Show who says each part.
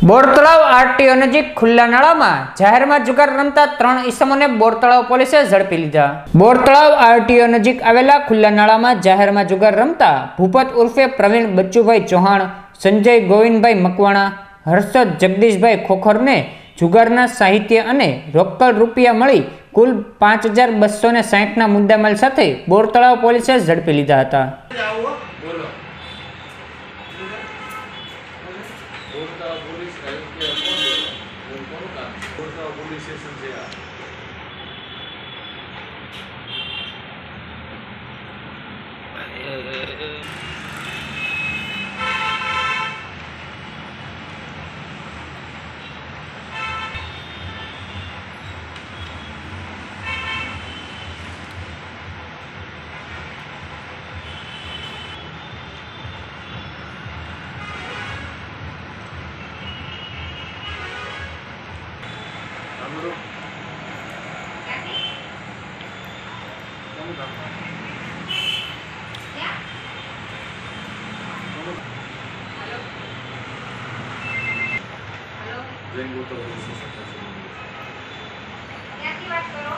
Speaker 1: બોર તળાવ આરટીઓ નજીક ખુલ્લા નાળામાં જાહેરમાં જુગાર રમતા 3 ઈસમોને બોર તળાવ પોલીસે ઝડપી લીધા। બોર તળાવ આરટીઓ નજીક આવેલા ખુલ્લા નાળામાં જાહેરમાં જુગાર રમતા ભૂપત ઉર્ફે પ્રવીણ બચ્ચુભાઈ ચૌહાણ, સંજય ગોવિંદભાઈ મકવાણા, હર્ષદ જગદીશભાઈ ખોખરને જુગારના સાહિત્ય અને રોકડ રૂપિયા મળી કુલ 5260ના મુદ્દામાલ સાથે બોર તળાવ પોલીસે ઝડપી લીધા હતા।
Speaker 2: ક્યાંથી વાત કરો?